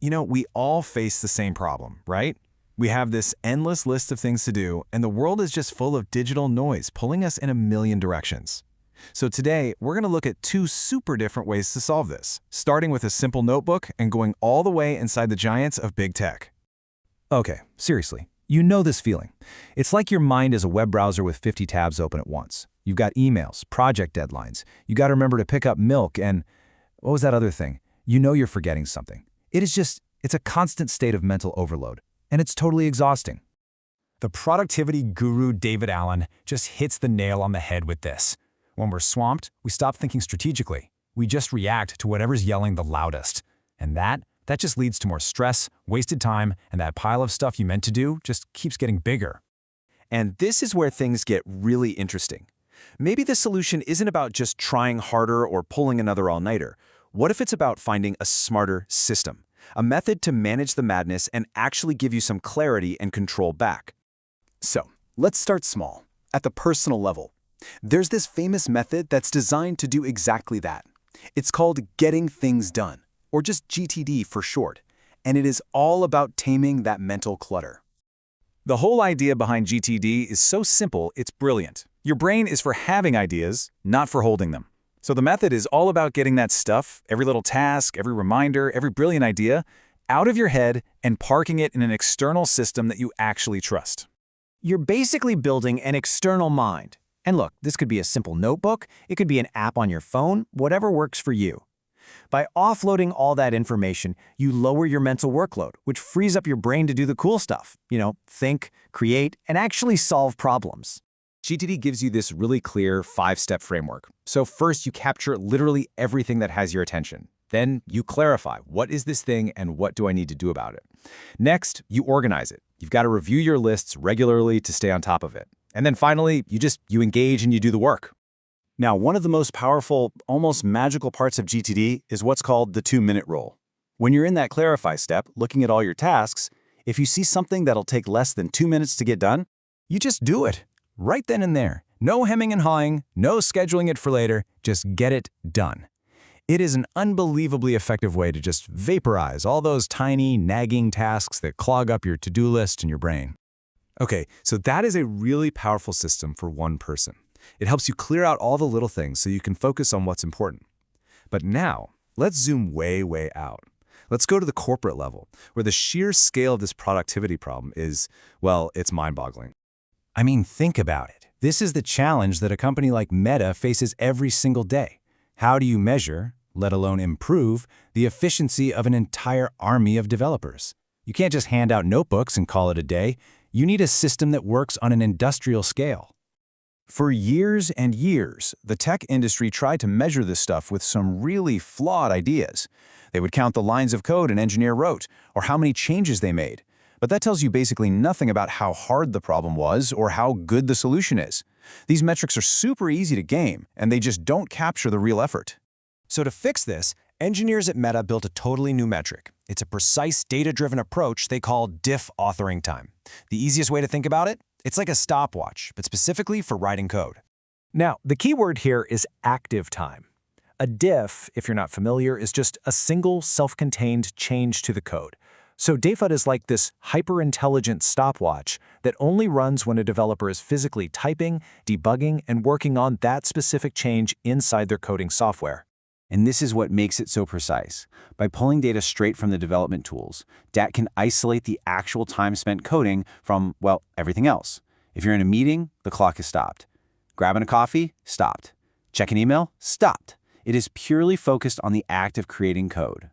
We all face the same problem, right? We have this endless list of things to do, and the world is just full of digital noise pulling us in a million directions. So today, we're going to look at two super different ways to solve this, starting with a simple notebook and going all the way inside the giants of big tech. Okay, seriously, you know this feeling. It's like your mind is a web browser with 50 tabs open at once. You've got emails, project deadlines, you got to remember to pick up milk, and what was that other thing? You know you're forgetting something. It's a constant state of mental overload, and it's totally exhausting. The productivity guru David Allen just hits the nail on the head with this. When we're swamped, we stop thinking strategically. We just react to whatever's yelling the loudest. And that just leads to more stress, wasted time, and that pile of stuff you meant to do just keeps getting bigger. And this is where things get really interesting. Maybe the solution isn't about just trying harder or pulling another all-nighter. What if it's about finding a smarter system? A method to manage the madness and actually give you some clarity and control back. So, let's start small, at the personal level. There's this famous method that's designed to do exactly that. It's called getting things done, or just GTD for short, and it is all about taming that mental clutter. The whole idea behind GTD is so simple, it's brilliant. Your brain is for having ideas, not for holding them. So the method is all about getting that stuff, every little task, every reminder, every brilliant idea, out of your head and parking it in an external system that you actually trust. You're basically building an external mind. And look, this could be a simple notebook, it could be an app on your phone, whatever works for you. By offloading all that information, you lower your mental workload, which frees up your brain to do the cool stuff. Think, create, and actually solve problems. GTD gives you this really clear 5-step framework. So first, you capture literally everything that has your attention. Then you clarify, what is this thing and what do I need to do about it? Next, you organize it. You've got to review your lists regularly to stay on top of it. And then finally, you engage and you do the work. Now, one of the most powerful, almost magical parts of GTD is what's called the 2-minute rule. When you're in that clarify step, looking at all your tasks, if you see something that'll take less than 2 minutes to get done, you just do it. Right then and there. No hemming and hawing, no scheduling it for later, just get it done. It is an unbelievably effective way to just vaporize all those tiny, nagging tasks that clog up your to-do list and your brain. Okay, so that is a really powerful system for one person. It helps you clear out all the little things so you can focus on what's important. But now, let's zoom way, way out. Let's go to the corporate level, where the sheer scale of this productivity problem is, well, it's mind-boggling. I mean, think about it. This is the challenge that a company like Meta faces every single day. How do you measure, let alone improve, the efficiency of an entire army of developers? You can't just hand out notebooks and call it a day. You need a system that works on an industrial scale. For years and years, the tech industry tried to measure this stuff with some really flawed ideas. They would count the lines of code an engineer wrote, or how many changes they made. But that tells you basically nothing about how hard the problem was or how good the solution is. These metrics are super easy to game, and they just don't capture the real effort. So to fix this, engineers at Meta built a totally new metric. It's a precise, data-driven approach they call diff authoring time. The easiest way to think about it? It's like a stopwatch, but specifically for writing code. Now, the key word here is active time. A diff, if you're not familiar, is just a single self-contained change to the code. So DAFUD is like this hyper-intelligent stopwatch that only runs when a developer is physically typing, debugging, and working on that specific change inside their coding software. And this is what makes it so precise. By pulling data straight from the development tools, DAT can isolate the actual time spent coding from, well, everything else. If you're in a meeting, the clock is stopped. Grabbing a coffee? Stopped. Check an email? Stopped. It is purely focused on the act of creating code.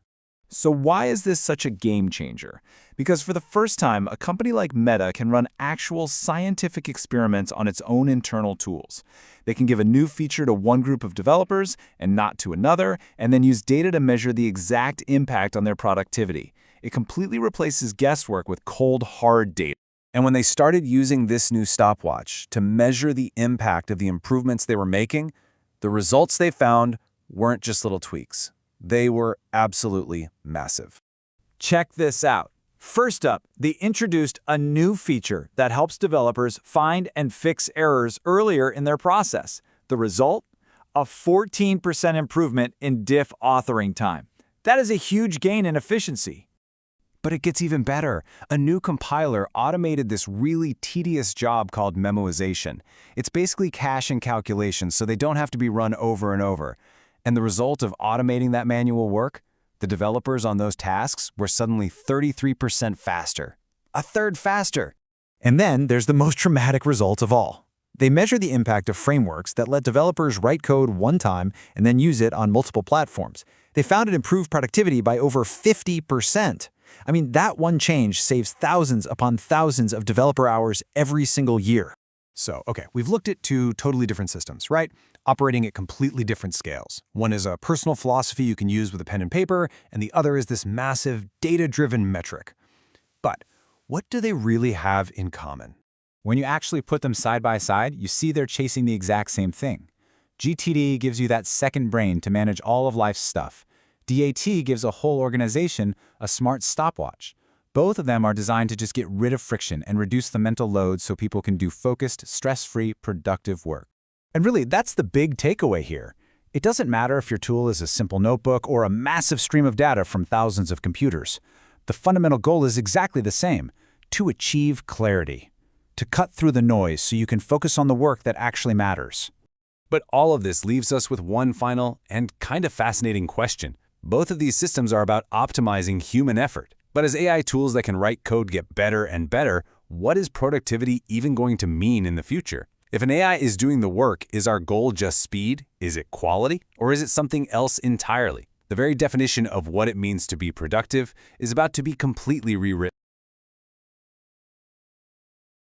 So why is this such a game changer? Because for the first time, a company like Meta can run actual scientific experiments on its own internal tools. They can give a new feature to one group of developers and not to another, and then use data to measure the exact impact on their productivity. It completely replaces guesswork with cold, hard data. And when they started using this new stopwatch to measure the impact of the improvements they were making, the results they found weren't just little tweaks. They were absolutely massive. Check this out. First up, they introduced a new feature that helps developers find and fix errors earlier in their process. The result? A 14% improvement in diff authoring time. That is a huge gain in efficiency. But it gets even better. A new compiler automated this really tedious job called memoization. It's basically caching calculations so they don't have to be run over and over. And the result of automating that manual work? The developers on those tasks were suddenly 33% faster. A third faster. And then there's the most dramatic result of all. They measure the impact of frameworks that let developers write code one time and then use it on multiple platforms. They found it improved productivity by over 50%. I mean, that one change saves thousands upon thousands of developer hours every single year. So, okay, we've looked at two totally different systems, right? Operating at completely different scales. One is a personal philosophy you can use with a pen and paper, and the other is this massive data-driven metric. But what do they really have in common? When you actually put them side by side, you see they're chasing the exact same thing. GTD gives you that second brain to manage all of life's stuff. DAT gives a whole organization a smart stopwatch. Both of them are designed to just get rid of friction and reduce the mental load so people can do focused, stress-free, productive work. And really, that's the big takeaway here. It doesn't matter if your tool is a simple notebook or a massive stream of data from thousands of computers. The fundamental goal is exactly the same: to achieve clarity, to cut through the noise so you can focus on the work that actually matters. But all of this leaves us with one final and kind of fascinating question. Both of these systems are about optimizing human effort. But as AI tools that can write code get better and better, what is productivity even going to mean in the future? If an AI is doing the work, is our goal just speed? Is it quality? Or is it something else entirely? The very definition of what it means to be productive is about to be completely rewritten.